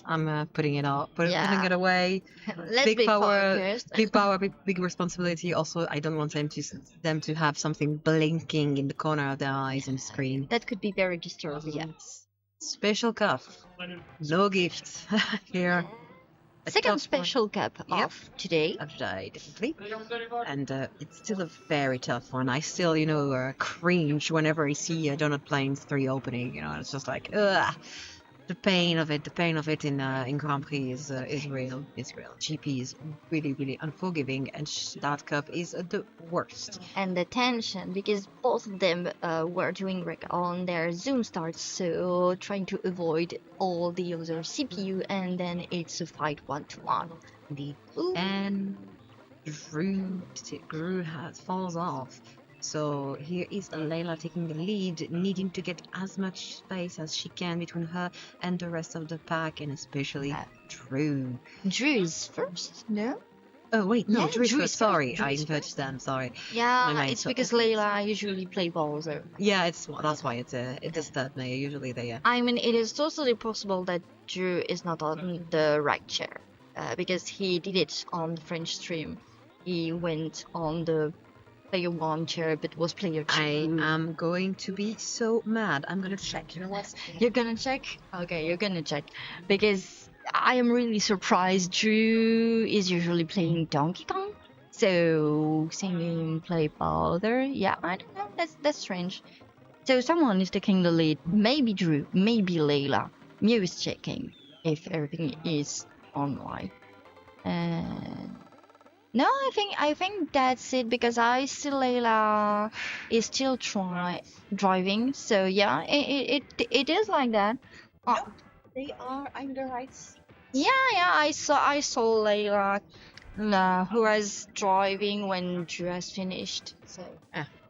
I'm putting it out, putting Yeah. it away. Let's Big be power, focused. big power, big responsibility. Also, I don't want them to have something blinking in the corner of their eyes on the screen. That could be very disturbing. Yes. Special cuff. No gifts here. A Second tough special cup Yep. of today. Of today, definitely. And it's still a very tough one. I still, cringe whenever I see a Donut Plains 3 opening. It's just like, ugh. The pain of it in Grand Prix is real. It's real. GP is really, really unforgiving, and that cup is the worst. And the tension, because both of them were doing work on their zoom starts, so trying to avoid all the other CPU, and then it's a fight 1-to-1. Indeed. And Drew falls off. So here is Layla taking the lead, needing to get as much space as she can between her and the rest of the pack, and especially Drew. Drew's first, no? Oh wait, no, Yeah, Drew's Drew is first. Sorry, first. I inverted them. Sorry. Yeah, My it's so- because Layla usually play balls. So. Yeah, that's why it does that. Usually they. I mean, it is totally possible that Drew is not on the right chair, because he did it on the French stream. He went on the player 1 chair, but was player 2. I am going to be so mad. I'm gonna check. You know what? You're gonna check? Okay, you're gonna check. Because I am really surprised. Drew is usually playing Donkey Kong. So seeing him play Bowser, yeah, I don't know. That's strange. So someone is taking the lead. Maybe Drew, maybe Layla. Mew is checking if everything is online. And no, I think that's it, because I see Layla is still driving. So yeah, it is like that. No, they are. I'm the right. Yeah, I saw Layla, who was driving when Drew has finished. So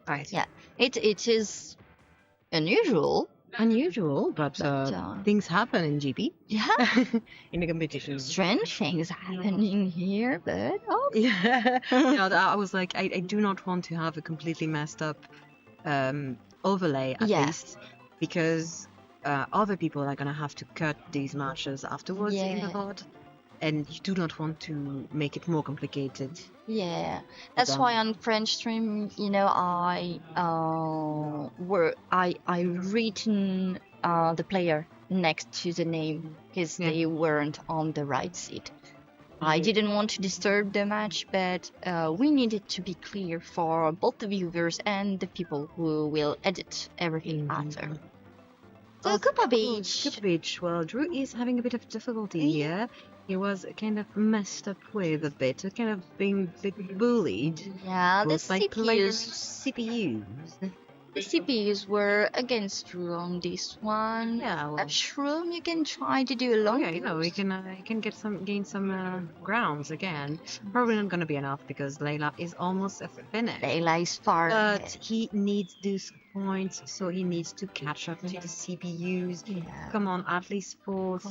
Right. yeah, it is unusual. But things happen in GP. Yeah, In the competition. strange things happening here, but oh Yeah. I was like, I do not want to have a completely messed up overlay at least, because other people are gonna have to cut these matches afterwards in the VOD, and you do not want to make it more complicated. yeah. That's why on French stream, I written the player next to the name, because they weren't on the right seat. I didn't want to disturb the match, but we needed to be clear for both the viewers and the people who will edit everything after. So Koopa Beach. Well, Drew is having a bit of difficulty here. He was kind of messed up with a bit, kind of being a bit bullied. Yeah, the by CPUs. The CPUs were against Drew on this one. Yeah, well, At Shroom, you can try to do a long. Okay, we can gain some grounds again. Probably not gonna be enough, because Layla is almost a finish. Layla is far But ahead. he needs those points, so he needs to catch up to the CPUs. Yeah. Come on, at least fourth.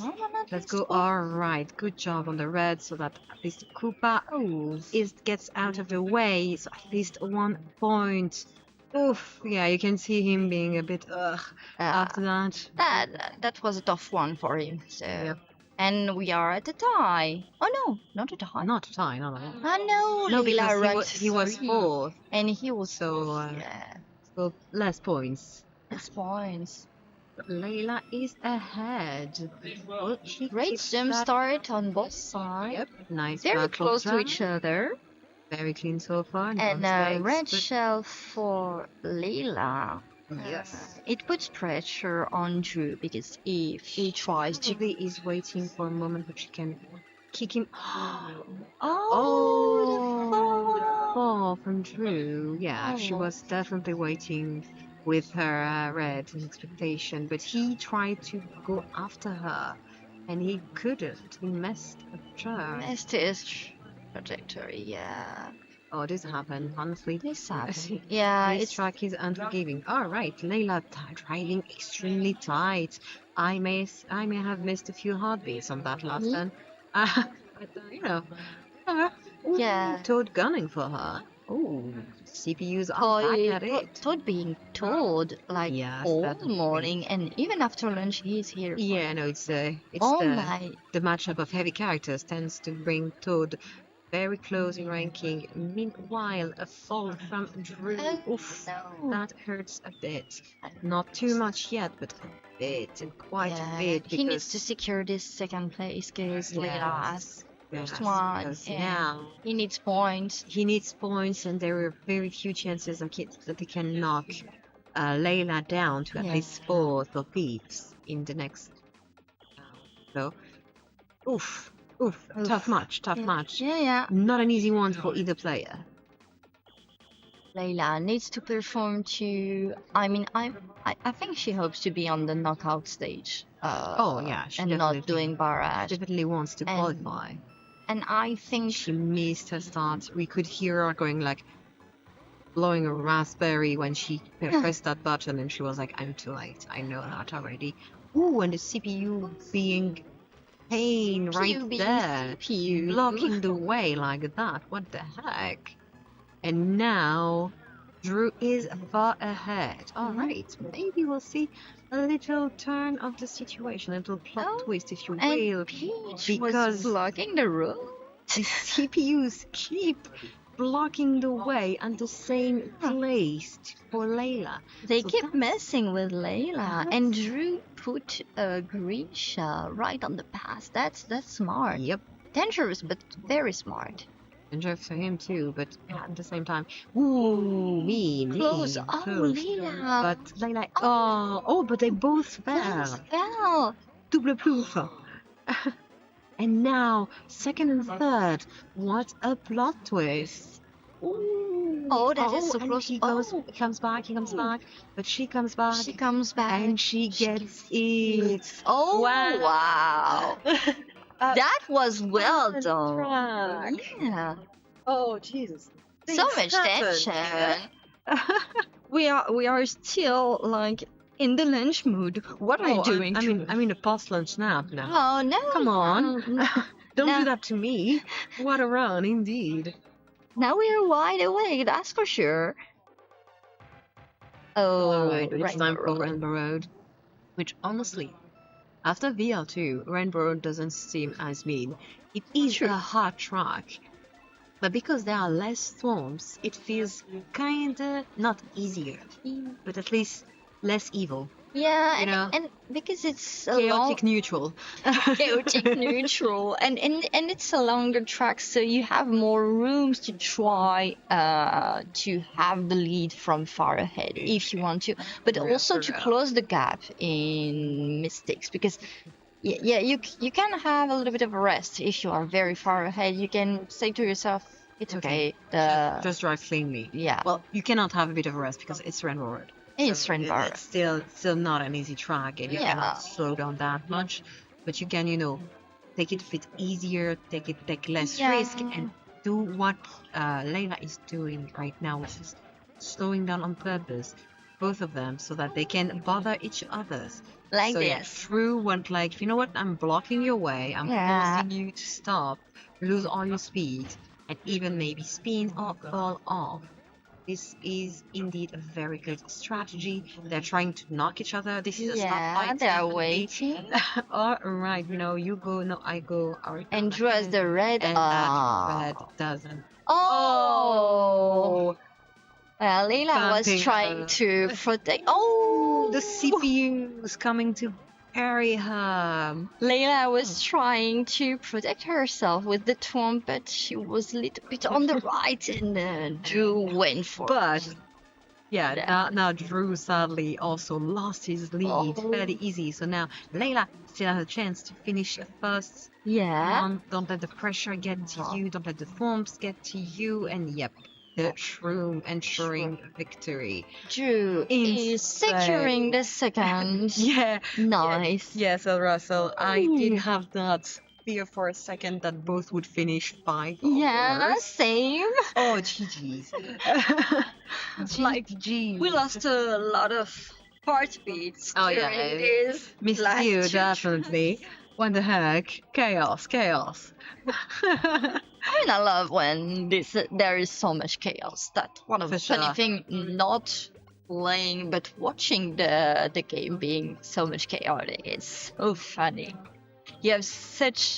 Let's go. Fourth. All right, good job on the red, so that at least Koopa gets out of the way. So at least 1 point. Oof, yeah, you can see him being a bit after that. That was a tough one for him. So, and we are at a tie. Oh no, not a tie. Not a tie, no. No, because he was fourth, and he was so less points. Less points. Layla is ahead. Well, Great jump start on both sides. Yep, nice. Very close to each other. Very clean so far. And a red shell for Layla. Yes. It puts pressure on Drew, because if he tries to... He is waiting for a moment which he can kick him. Oh, from Drew. Yeah, she was definitely waiting with her red in expectation, but he tried to go after her, and he couldn't. He messed his trajectory, yeah. Oh, this happened, honestly. This happened. Yeah, this track is unforgiving. All right, Layla driving extremely tight. I may have missed a few heartbeats on that last turn. But, yeah. Toad gunning for her. Oh, CPUs are back at it. Todd being told like Yes, all definitely. morning, and even after lunch, he's here. Yeah, no, it's Oh the my. matchup of heavy characters tends to bring Toad very close in ranking. Meanwhile, a fall from Drew. Oh, Oof, no. that hurts a bit. Not too much yet, but a bit, and quite a bit. He needs to secure this second place because Leila's first one, because and now he needs points. he needs points, and there are very few chances that he can knock Layla down to at least 4 or peeps in the next round. So, oof, tough match. Yeah. Not an easy one for either player. Layla needs to perform to. I mean, I think she hopes to be on the knockout stage. Oh yeah, she and not doing barrage. definitely wants to qualify. And I think She missed her start. We could hear her going like blowing a raspberry when she pressed that button, and she was like, "I'm too late. I know that already." Ooh, and the CPU being pain right there, blocking the way like that. What the heck? And now Drew is far ahead. Alright, maybe we'll see a little turn of the situation, a little plot twist, if you will. Peach was blocking the road. The CPUs keep blocking the way and the same place for Layla. They keep messing with Layla, and Drew put a green shell right on the pass. That's smart. Yep. Dangerous, but very smart. Dangerous for him too, but at the same time, ooh, mean. Close. Close. Layla. But Layla, but they both fell. Double plouf. And now, second and third. What a plot twist. Ooh. Oh, that is so close. He comes back, but she comes back. And she gets it. Oh, wow. That was well done. Yeah. Oh, Jesus. So much tension. We are still like in the lunch mood. What are you doing? I'm in a post-lunch nap now. Oh no! Come on. No. Don't do that to me. What a run, indeed. Now we are wide awake, that's for sure. Oh, it's time for Rainbow Road. Which, honestly, after VL2, Rainbow Road doesn't seem as mean. It is a hard track. But because there are less storms, it feels kinda not easier, but at least less evil. Yeah, and because it's chaotic neutral. Chaotic neutral, and it's a longer track, so you have more rooms to try to have the lead from far ahead if you want to, but also to close the gap in mistakes, because you can have a little bit of a rest if you are very far ahead. You can say to yourself, it's okay. Just drive cleanly. Yeah. Well, you cannot have a bit of a rest because it's Rainbow Road. It's Rainbow Road. It's still not an easy track, and you cannot slow down that much. But you can, take it a bit easier, take less risk, and do what Layla is doing right now, which is slowing down on purpose, both of them, so that they can bother each other. Like so, this. True went like, you know what? I'm blocking your way. I'm forcing you to stop, lose all your speed, and even maybe spin or fall off. This is indeed a very good strategy. They're trying to knock each other. This is a stop fight. They're waiting. All right, you go, no, I go. And Drew has the red. And red doesn't. Oh. Layla was trying to protect. Oh, the CPU was coming to parry her. Layla was trying to protect herself with the twomp, but she was a little bit on the right, and Drew went for it. But now Drew sadly also lost his lead fairly easy. So now Layla still has a chance to finish first. Yeah. Don't let the pressure get to you. Don't let the thwomps get to you. And the Shroom ensuring victory. Drew is securing the second. Nice. Yes, Russell, I did have that fear for a second that both would finish 5. Same. Oh, GG's. GG. We lost a lot of heartbeats. Oh, yeah. This Missed you, definitely. What the heck? Chaos, chaos. I mean, I love when there is so much chaos. That one of For the funny sure. thing, not playing but watching the game being so much chaotic. It's so funny. You have such